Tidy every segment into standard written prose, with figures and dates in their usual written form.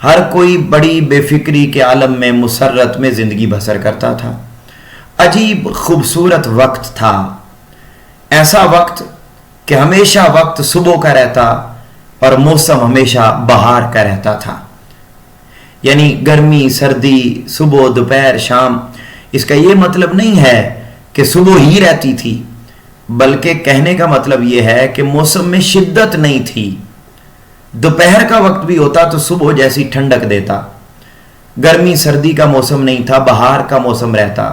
ہر کوئی بڑی بے فکری کے عالم میں مسرت میں زندگی بسر کرتا تھا. عجیب خوبصورت وقت تھا، ایسا وقت کہ ہمیشہ وقت صبح کا رہتا اور موسم ہمیشہ بہار کا رہتا تھا. یعنی گرمی سردی صبح دوپہر شام، اس کا یہ مطلب نہیں ہے کہ صبح ہی رہتی تھی، بلکہ کہنے کا مطلب یہ ہے کہ موسم میں شدت نہیں تھی. دوپہر کا وقت بھی ہوتا تو صبح جیسی ٹھنڈک دیتا. گرمی سردی کا موسم نہیں تھا، بہار کا موسم رہتا،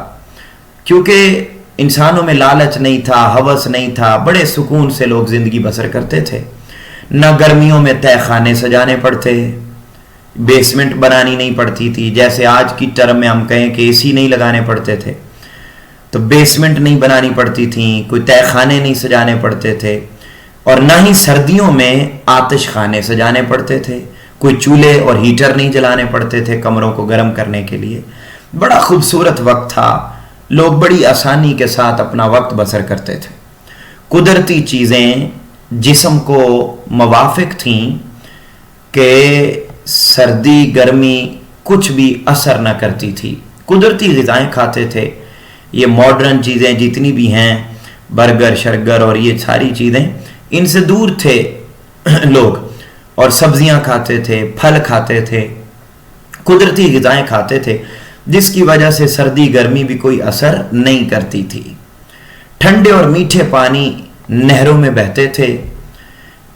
کیونکہ انسانوں میں لالچ نہیں تھا، ہوس نہیں تھا، بڑے سکون سے لوگ زندگی بسر کرتے تھے. نہ گرمیوں میں تہہ خانے سجانے پڑتے، بیسمنٹ بنانی نہیں پڑتی تھی. جیسے آج کی ٹرم میں ہم کہیں کہ اے سی نہیں لگانے پڑتے تھے، تو بیسمنٹ نہیں بنانی پڑتی تھیں، کوئی تہہ خانے نہیں سجانے پڑتے تھے، اور نہ ہی سردیوں میں آتش خانے سجانے پڑتے تھے، کوئی چولہے اور ہیٹر نہیں جلانے پڑتے تھے کمروں کو گرم کرنے کے لیے. بڑا خوبصورت وقت تھا، لوگ بڑی آسانی کے ساتھ اپنا وقت بسر کرتے تھے. قدرتی چیزیں جسم کو موافق تھیں کہ سردی گرمی کچھ بھی اثر نہ کرتی تھی. قدرتی غذائیں کھاتے تھے. یہ ماڈرن چیزیں جتنی بھی ہیں، برگر شرگر اور یہ ساری چیزیں، ان سے دور تھے لوگ، اور سبزیاں کھاتے تھے، پھل کھاتے تھے، قدرتی غذائیں کھاتے تھے، جس کی وجہ سے سردی گرمی بھی کوئی اثر نہیں کرتی تھی. ٹھنڈے اور میٹھے پانی نہروں میں بہتے تھے.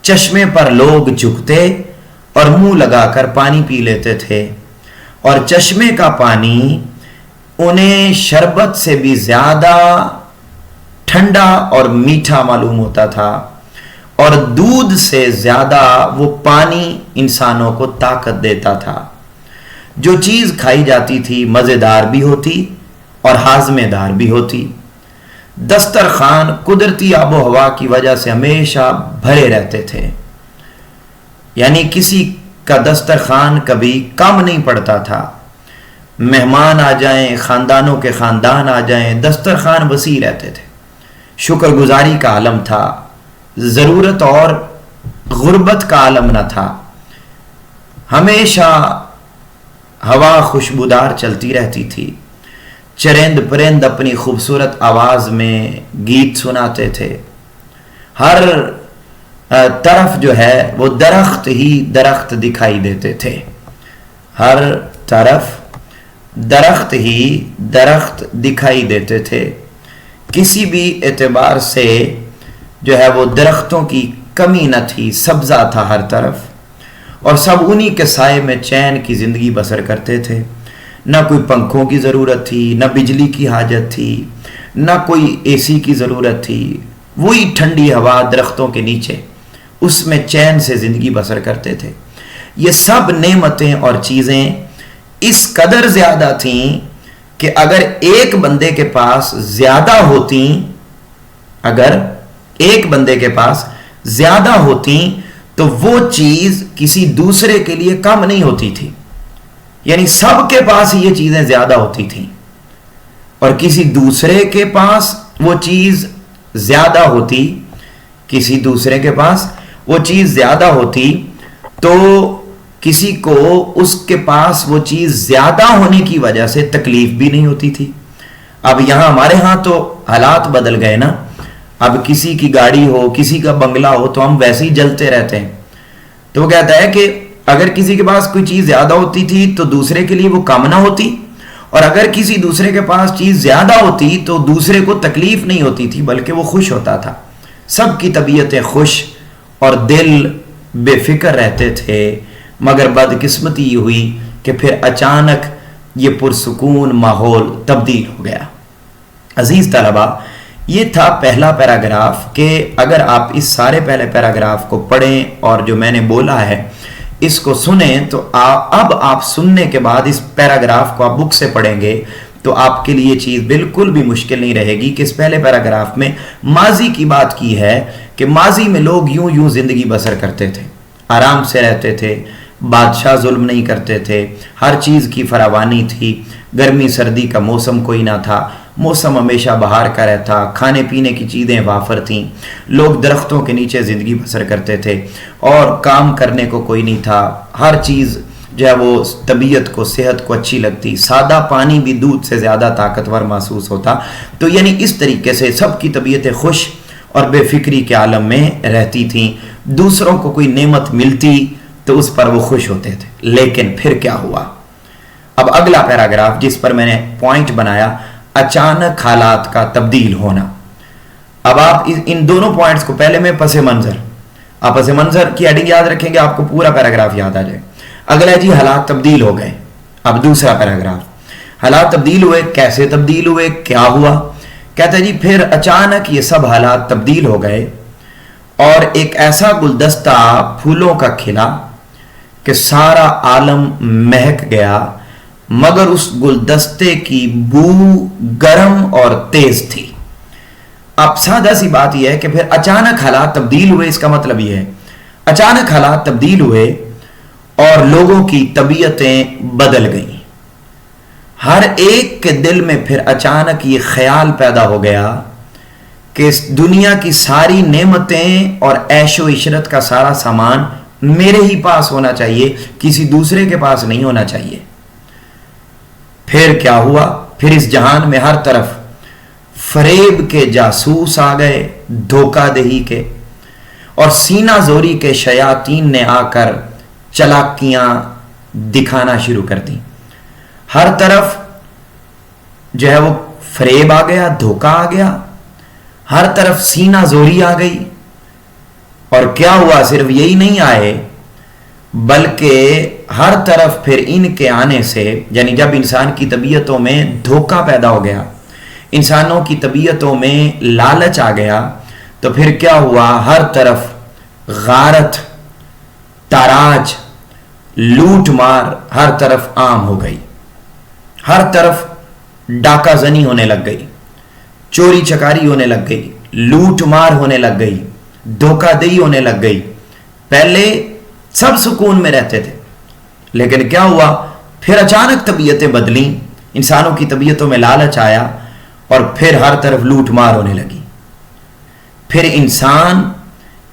چشمے پر لوگ جھکتے اور منہ لگا کر پانی پی لیتے تھے، اور چشمے کا پانی انہیں شربت سے بھی زیادہ ٹھنڈا اور میٹھا معلوم ہوتا تھا، اور دودھ سے زیادہ وہ پانی انسانوں کو طاقت دیتا تھا. جو چیز کھائی جاتی تھی مزیدار بھی ہوتی اور ہاضمے دار بھی ہوتی. دسترخوان قدرتی آب و ہوا کی وجہ سے ہمیشہ بھرے رہتے تھے. یعنی کسی کا دسترخوان کبھی کم نہیں پڑتا تھا. مہمان آ جائیں، خاندانوں کے خاندان آ جائیں، دسترخوان وسیع رہتے تھے. شکر گزاری کا عالم تھا، ضرورت اور غربت کا عالم نہ تھا. ہمیشہ ہوا خوشبودار چلتی رہتی تھی. چرند پرند اپنی خوبصورت آواز میں گیت سناتے تھے. ہر طرف جو ہے وہ درخت ہی درخت دکھائی دیتے تھے. ہر طرف درخت ہی درخت دکھائی دیتے تھے. کسی بھی اعتبار سے جو ہے وہ درختوں کی کمی نہ تھی، سبزہ تھا ہر طرف، اور سب انہی کے سائے میں چین کی زندگی بسر کرتے تھے. نہ کوئی پنکھوں کی ضرورت تھی، نہ بجلی کی حاجت تھی، نہ کوئی اے سی کی ضرورت تھی. وہی ٹھنڈی ہوا درختوں کے نیچے، اس میں چین سے زندگی بسر کرتے تھے. یہ سب نعمتیں اور چیزیں اس قدر زیادہ تھیں کہ اگر ایک بندے کے پاس زیادہ ہوتی، اگر ایک بندے کے پاس زیادہ ہوتی تو وہ چیز کسی دوسرے کے لیے کم نہیں ہوتی تھی. یعنی سب کے پاس یہ چیزیں زیادہ ہوتی تھیں، اور کسی دوسرے کے پاس وہ چیز زیادہ ہوتی، کسی دوسرے کے پاس وہ چیز زیادہ ہوتی تو کسی کو اس کے پاس وہ چیز زیادہ ہونے کی وجہ سے تکلیف بھی نہیں ہوتی تھی. اب یہاں ہمارے ہاں تو حالات بدل گئے نا. اب کسی کی گاڑی ہو، کسی کا بنگلہ ہو تو ہم ویسے ہی جلتے رہتے ہیں. تو وہ کہتا ہے کہ اگر کسی کے پاس کوئی چیز زیادہ ہوتی تھی تو دوسرے کے لیے وہ کم نہ ہوتی، اور اگر کسی دوسرے کے پاس چیز زیادہ ہوتی تو دوسرے کو تکلیف نہیں ہوتی تھی بلکہ وہ خوش ہوتا تھا. سب کی طبیعتیں خوش اور دل بے فکر رہتے تھے. مگر بدقسمتی یہ ہوئی کہ پھر اچانک یہ پرسکون ماحول تبدیل ہو گیا. عزیز طلبہ، یہ تھا پہلا پیراگراف کہ اگر آپ اس سارے پہلے پیراگراف کو پڑھیں اور جو میں نے بولا ہے اس کو سنیں تو اب آپ سننے کے بعد اس پیراگراف کو آپ بک سے پڑھیں گے تو آپ کے لیے یہ چیز بالکل بھی مشکل نہیں رہے گی کہ اس پہلے پیراگراف میں ماضی کی بات کی ہے کہ ماضی میں لوگ یوں زندگی بسر کرتے تھے، آرام سے رہتے تھے، بادشاہ ظلم نہیں کرتے تھے، ہر چیز کی فراوانی تھی، گرمی سردی کا موسم کوئی نہ تھا، موسم ہمیشہ بہار کا رہتا، کھانے پینے کی چیزیں وافر تھیں، لوگ درختوں کے نیچے زندگی بسر کرتے تھے اور کام کرنے کو کوئی نہیں تھا، ہر چیز جو ہے وہ طبیعت کو صحت کو اچھی لگتی، سادہ پانی بھی دودھ سے زیادہ طاقتور محسوس ہوتا. تو یعنی اس طریقے سے سب کی طبیعتیں خوش اور بے فکری کے عالم میں رہتی تھیں. دوسروں کو کوئی نعمت ملتی تو اس پر وہ خوش ہوتے تھے. لیکن پھر کیا ہوا؟ اب اگلا پیراگراف جس پر میں نے پوائنٹ بنایا، اچانک حالات کا تبدیل ہونا. اب آپ ان دونوں پوائنٹس کو، پہلے میں پس منظر، آپ پس منظر کی ہیڈنگ یاد رکھیں گے، آپ کو پورا پیراگراف یاد آ جائے. اگلا جی حالات تبدیل ہو گئے. اب دوسرا پیراگراف، حالات تبدیل ہوئے، کیسے تبدیل ہوئے، کیا ہوا؟ کہتا ہے جی پھر اچانک یہ سب حالات تبدیل ہو گئے اور ایک ایسا گلدستہ پھولوں کا کھلا کہ سارا عالم مہک گیا، مگر اس گلدستے کی بو گرم اور تیز تھی. اب سادہ سی بات یہ ہے کہ پھر اچانک حالات تبدیل ہوئے. اس کا مطلب یہ ہے اچانک حالات تبدیل ہوئے اور لوگوں کی طبیعتیں بدل گئیں. ہر ایک کے دل میں پھر اچانک یہ خیال پیدا ہو گیا کہ اس دنیا کی ساری نعمتیں اور عیش و عشرت کا سارا سامان میرے ہی پاس ہونا چاہیے، کسی دوسرے کے پاس نہیں ہونا چاہیے. پھر کیا ہوا؟ پھر اس جہان میں ہر طرف فریب کے جاسوس آ گئے، دھوکہ دہی کے، اور سینہ زوری کے شیاطین نے آ کر چلاکیاں دکھانا شروع کر دی. ہر طرف جو ہے وہ فریب آ گیا، دھوکہ آ گیا، ہر طرف سینہ زوری آ گئی. اور کیا ہوا؟ صرف یہی نہیں آئے بلکہ ہر طرف پھر ان کے آنے سے، یعنی جب انسان کی طبیعتوں میں دھوکہ پیدا ہو گیا، انسانوں کی طبیعتوں میں لالچ آ گیا، تو پھر کیا ہوا؟ ہر طرف غارت، تاراج، لوٹ مار ہر طرف عام ہو گئی. ہر طرف ڈاکہ زنی ہونے لگ گئی، چوری چکاری ہونے لگ گئی، لوٹ مار ہونے لگ گئی، دھوکہ دہی ہونے لگ گئی. پہلے سب سکون میں رہتے تھے، لیکن کیا ہوا؟ پھر اچانک طبیعتیں بدلیں، انسانوں کی طبیعتوں میں لالچ آیا اور پھر ہر طرف لوٹ مار ہونے لگی. پھر انسان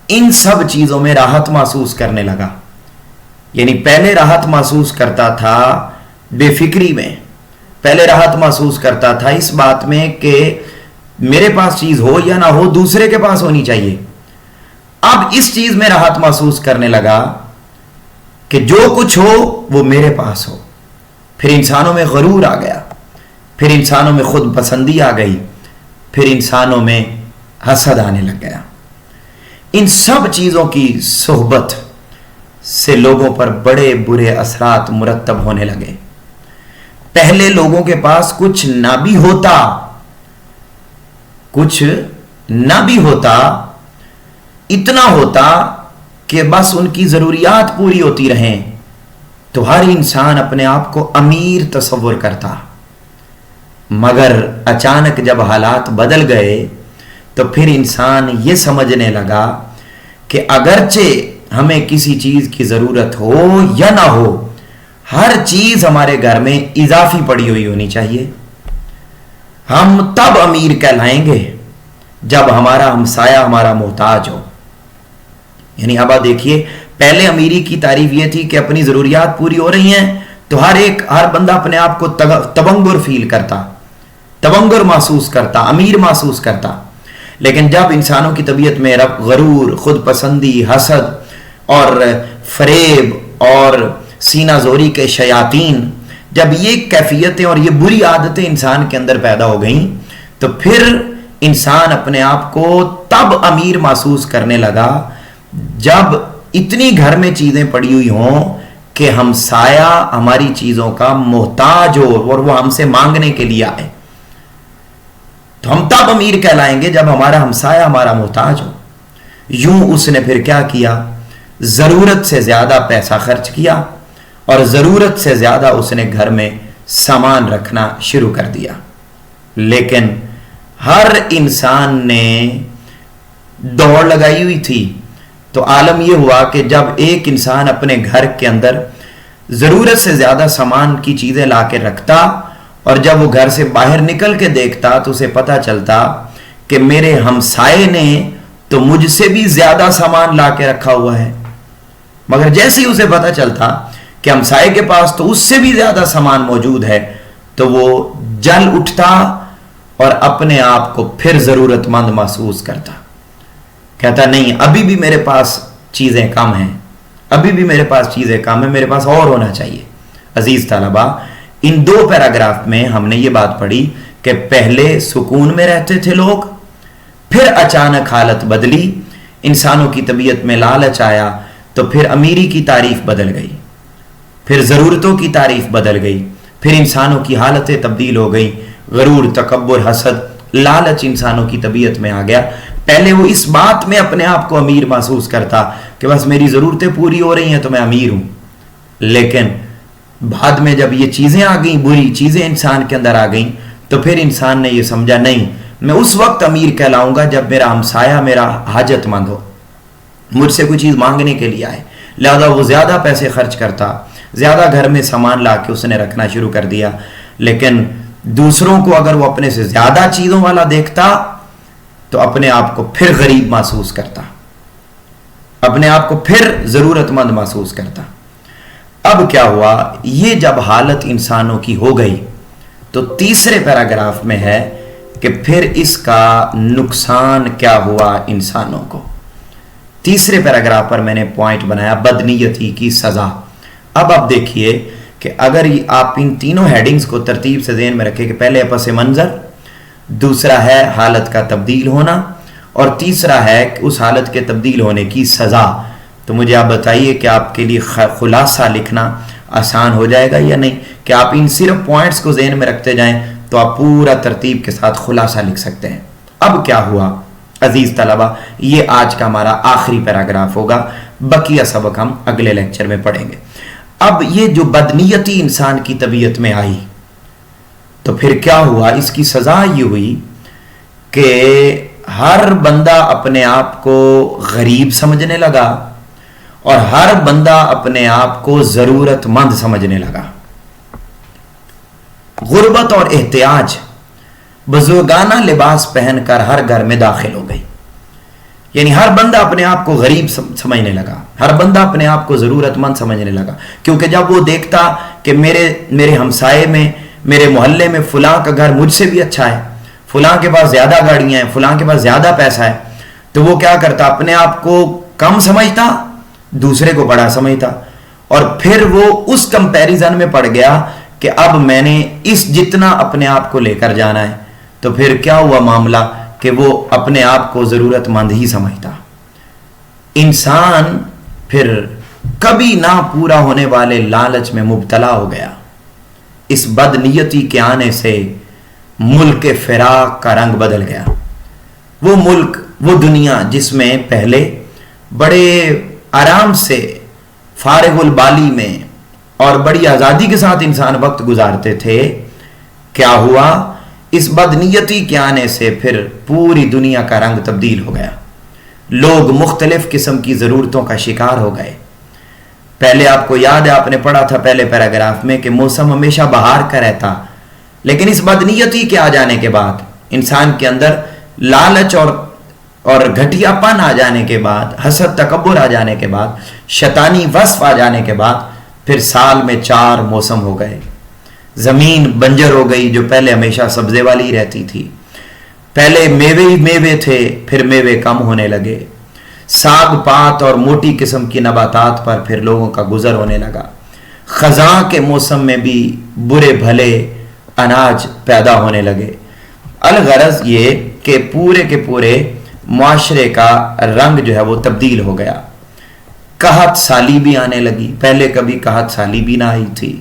ان سب چیزوں میں راحت محسوس کرنے لگا. یعنی پہلے راحت محسوس کرتا تھا بے فکری میں، پہلے راحت محسوس کرتا تھا اس بات میں کہ میرے پاس چیز ہو یا نہ ہو دوسرے کے پاس ہونی چاہیے. اب اس چیز میں راحت محسوس کرنے لگا کہ جو کچھ ہو وہ میرے پاس ہو. پھر انسانوں میں غرور آ گیا، پھر انسانوں میں خود پسندی آ گئی، پھر انسانوں میں حسد آنے لگ گیا. ان سب چیزوں کی صحبت سے لوگوں پر بڑے برے اثرات مرتب ہونے لگے. پہلے لوگوں کے پاس کچھ نہ بھی ہوتا، اتنا ہوتا کہ بس ان کی ضروریات پوری ہوتی رہیں تو ہر انسان اپنے آپ کو امیر تصور کرتا. مگر اچانک جب حالات بدل گئے تو پھر انسان یہ سمجھنے لگا کہ اگرچہ ہمیں کسی چیز کی ضرورت ہو یا نہ ہو، ہر چیز ہمارے گھر میں اضافی پڑی ہوئی ہونی چاہیے. ہم تب امیر کہلائیں گے جب ہمارا ہمسایہ ہمارا محتاج ہو. یعنی اب آپ دیکھیے، پہلے امیری کی تعریف یہ تھی کہ اپنی ضروریات پوری ہو رہی ہیں تو ہر بندہ اپنے آپ کو تبنگر فیل کرتا، تبنگر محسوس کرتا، امیر محسوس کرتا. لیکن جب انسانوں کی طبیعت میں غرور، خود پسندی، حسد اور فریب اور سینہ زوری کے شیاطین، جب یہ کیفیتیں اور یہ بری عادتیں انسان کے اندر پیدا ہو گئیں تو پھر انسان اپنے آپ کو تب امیر محسوس کرنے لگا جب اتنی گھر میں چیزیں پڑی ہوئی ہوں کہ ہمسایہ ہماری چیزوں کا محتاج ہو اور وہ ہم سے مانگنے کے لیے آئے. تو ہم تب امیر کہلائیں گے جب ہمارا ہمسایہ ہمارا محتاج ہو. یوں اس نے پھر کیا کیا؟ ضرورت سے زیادہ پیسہ خرچ کیا اور ضرورت سے زیادہ اس نے گھر میں سامان رکھنا شروع کر دیا. لیکن ہر انسان نے دوڑ لگائی ہوئی تھی تو عالم یہ ہوا کہ جب ایک انسان اپنے گھر کے اندر ضرورت سے زیادہ سامان کی چیزیں لا کے رکھتا اور جب وہ گھر سے باہر نکل کے دیکھتا تو اسے پتہ چلتا کہ میرے ہمسائے نے تو مجھ سے بھی زیادہ سامان لا کے رکھا ہوا ہے. مگر جیسے ہی اسے پتہ چلتا کہ ہمسائے کے پاس تو اس سے بھی زیادہ سامان موجود ہے، تو وہ جل اٹھتا اور اپنے آپ کو پھر ضرورت مند محسوس کرتا، کہتا نہیں ابھی بھی میرے پاس چیزیں کم ہیں، ابھی بھی میرے پاس چیزیں کم ہیں، میرے پاس اور ہونا چاہیے۔ عزیز طلبہ، ان 2 پیراگراف میں ہم نے یہ بات پڑھی کہ پہلے سکون میں رہتے تھے لوگ، پھر اچانک حالت بدلی، انسانوں کی طبیعت میں لالچ آیا، تو پھر امیری کی تعریف بدل گئی، پھر ضرورتوں کی تعریف بدل گئی، پھر انسانوں کی حالتیں تبدیل ہو گئی، غرور، تکبر، حسد، لالچ انسانوں کی طبیعت میں آ گیا۔ پہلے وہ اس بات میں اپنے آپ کو امیر محسوس کرتا کہ بس میری ضرورتیں پوری ہو رہی ہیں تو میں امیر ہوں، لیکن بعد میں جب یہ چیزیں آ گئیں، بری چیزیں انسان کے اندر آ گئیں، تو پھر انسان نے یہ سمجھا نہیں میں اس وقت امیر کہلاؤں گا جب میرا ہمسایہ میرا حاجت مند ہو، مجھ سے کوئی چیز مانگنے کے لیے آئے، لہذا وہ زیادہ پیسے خرچ کرتا، زیادہ گھر میں سامان لا کے اس نے رکھنا شروع کر دیا۔ لیکن دوسروں کو اگر وہ اپنے سے زیادہ چیزوں والا دیکھتا تو اپنے آپ کو پھر غریب محسوس کرتا، اپنے آپ کو پھر ضرورت مند محسوس کرتا۔ اب کیا ہوا، یہ جب حالت انسانوں کی ہو گئی تو تیسرے پیراگراف میں ہے کہ پھر اس کا نقصان کیا ہوا انسانوں کو۔ تیسرے پیراگراف پر میں نے پوائنٹ بنایا بدنیتی کی سزا۔ اب آپ دیکھیے کہ اگر آپ ان تینوں ہیڈنگز کو ترتیب سے ذہن میں رکھیں کہ پہلے پس منظر، دوسرا ہے حالت کا تبدیل ہونا، اور تیسرا ہے کہ اس حالت کے تبدیل ہونے کی سزا، تو مجھے آپ بتائیے کہ آپ کے لیے خلاصہ لکھنا آسان ہو جائے گا یا نہیں، کہ آپ ان صرف پوائنٹس کو ذہن میں رکھتے جائیں تو آپ پورا ترتیب کے ساتھ خلاصہ لکھ سکتے ہیں۔ اب کیا ہوا عزیز طلبہ، یہ آج کا ہمارا آخری پیراگراف ہوگا، بقیہ سبق ہم اگلے لیکچر میں پڑھیں گے۔ اب یہ جو بدنیتی انسان کی طبیعت میں آئی تو پھر کیا ہوا، اس کی سزا یہ ہوئی کہ ہر بندہ اپنے آپ کو غریب سمجھنے لگا اور ہر بندہ اپنے آپ کو ضرورت مند سمجھنے لگا۔ غربت اور احتیاج بزرگانہ لباس پہن کر ہر گھر میں داخل ہو گئی، یعنی ہر بندہ اپنے آپ کو غریب سمجھنے لگا، ہر بندہ اپنے آپ کو ضرورت مند سمجھنے لگا، کیونکہ جب وہ دیکھتا کہ میرے ہمسائے میں، میرے محلے میں فلاں کا گھر مجھ سے بھی اچھا ہے، فلاں کے پاس زیادہ گاڑیاں ہیں، فلاں کے پاس زیادہ پیسہ ہے، تو وہ کیا کرتا، اپنے آپ کو کم سمجھتا، دوسرے کو بڑا سمجھتا، اور پھر وہ اس کمپیریزن میں پڑ گیا کہ اب میں نے اس جتنا اپنے آپ کو لے کر جانا ہے، تو پھر کیا ہوا معاملہ کہ وہ اپنے آپ کو ضرورت مند ہی سمجھتا۔ انسان پھر کبھی نہ پورا ہونے والے لالچ میں مبتلا ہو گیا۔ اس بدنیتی کے آنے سے ملک فراق کا رنگ بدل گیا۔ وہ ملک، وہ دنیا جس میں پہلے بڑے آرام سے فارغ البالی میں اور بڑی آزادی کے ساتھ انسان وقت گزارتے تھے، کیا ہوا، اس بدنیتی کے آنے سے پھر پوری دنیا کا رنگ تبدیل ہو گیا۔ لوگ مختلف قسم کی ضرورتوں کا شکار ہو گئے۔ پہلے آپ کو یاد ہے، آپ نے پڑھا تھا پہلے پیراگراف میں کہ موسم ہمیشہ بہار کا رہتا، لیکن اس بدنیتی کے آ جانے کے بعد، انسان کے اندر لالچ اور گھٹیا پن آ جانے کے بعد، حسد تکبر آ جانے کے بعد، شیطانی وصف آ جانے کے بعد، پھر سال میں 4 موسم ہو گئے۔ زمین بنجر ہو گئی جو پہلے ہمیشہ سبزے والی رہتی تھی، پہلے میوے ہی میوے تھے، پھر میوے کم ہونے لگے، ساگ پات اور موٹی قسم کی نباتات پر پھر لوگوں کا گزر ہونے لگا، خزاں کے موسم میں بھی برے بھلے اناج پیدا ہونے لگے۔ الغرض یہ کہ پورے کے پورے معاشرے کا رنگ جو ہے وہ تبدیل ہو گیا۔ قحط سالی بھی آنے لگی، پہلے کبھی قحط سالی بھی نہ آئی تھی،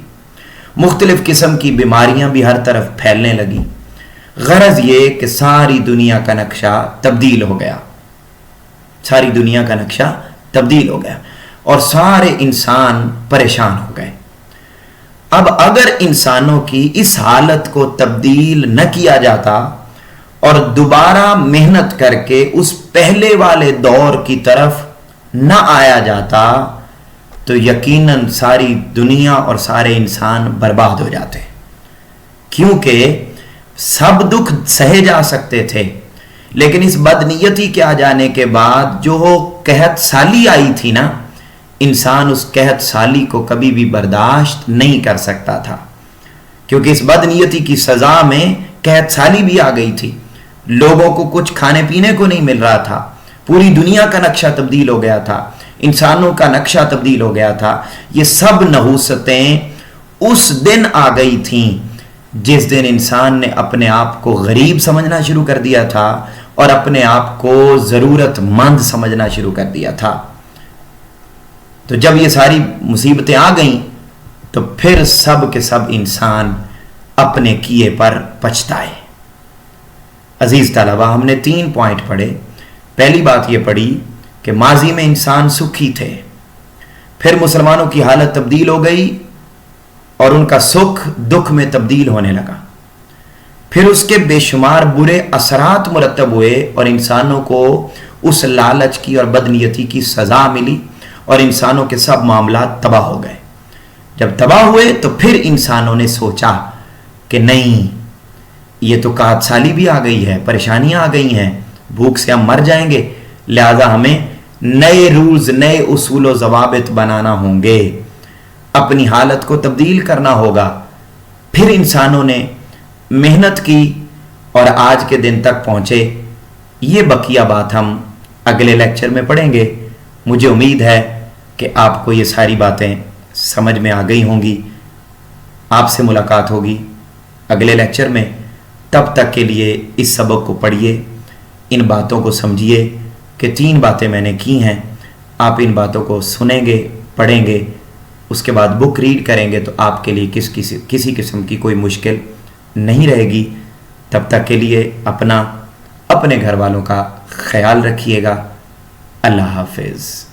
مختلف قسم کی بیماریاں بھی ہر طرف پھیلنے لگی۔ غرض یہ کہ ساری دنیا کا نقشہ تبدیل ہو گیا، ساری دنیا کا نقشہ تبدیل ہو گیا اور سارے انسان پریشان ہو گئے۔ اب اگر انسانوں کی اس حالت کو تبدیل نہ کیا جاتا اور دوبارہ محنت کر کے اس پہلے والے دور کی طرف نہ آیا جاتا تو یقیناً ساری دنیا اور سارے انسان برباد ہو جاتے، کیونکہ سب دکھ سہے جا سکتے تھے، لیکن اس بدنیتی کے آ جانے کے بعد جو قحط سالی آئی تھی نا، انسان اس قحط سالی کو کبھی بھی برداشت نہیں کر سکتا تھا، کیونکہ اس بدنیتی کی سزا میں قحط سالی بھی آ گئی تھی، لوگوں کو کچھ کھانے پینے کو نہیں مل رہا تھا، پوری دنیا کا نقشہ تبدیل ہو گیا تھا، انسانوں کا نقشہ تبدیل ہو گیا تھا۔ یہ سب نحوستیں اس دن آ گئی تھیں جس دن انسان نے اپنے آپ کو غریب سمجھنا شروع کر دیا تھا اور اپنے آپ کو ضرورت مند سمجھنا شروع کر دیا تھا۔ تو جب یہ ساری مصیبتیں آ گئیں تو پھر سب کے سب انسان اپنے کیے پر پچھتائے۔ عزیز طلبہ، ہم نے 3 پوائنٹ پڑھے۔ پہلی بات یہ پڑھی کہ ماضی میں انسان سکھی تھے، پھر مسلمانوں کی حالت تبدیل ہو گئی اور ان کا سکھ دکھ میں تبدیل ہونے لگا، پھر اس کے بے شمار برے اثرات مرتب ہوئے اور انسانوں کو اس لالچ کی اور بدنیتی کی سزا ملی اور انسانوں کے سب معاملات تباہ ہو گئے۔ جب تباہ ہوئے تو پھر انسانوں نے سوچا کہ نہیں، یہ تو قحط سالی بھی آ گئی ہے، پریشانیاں آ گئی ہیں، بھوک سے ہم مر جائیں گے، لہذا ہمیں نئے رولز، نئے اصول و ضوابط بنانا ہوں گے، اپنی حالت کو تبدیل کرنا ہوگا۔ پھر انسانوں نے محنت کی اور آج کے دن تک پہنچے۔ یہ بقیہ بات ہم اگلے لیکچر میں پڑھیں گے۔ مجھے امید ہے کہ آپ کو یہ ساری باتیں سمجھ میں آ گئی ہوں گی۔ آپ سے ملاقات ہوگی اگلے لیکچر میں۔ تب تک کے لیے اس سبق کو پڑھیے، ان باتوں کو سمجھیے کہ 3 باتیں میں نے کی ہیں، آپ ان باتوں کو سنیں گے، پڑھیں گے، اس کے بعد بک ریڈ کریں گے تو آپ کے لیے کسی قسم کی کوئی مشکل نہیں رہے گی۔ تب تک کے لیے اپنے گھر والوں کا خیال رکھیے گا۔ اللہ حافظ۔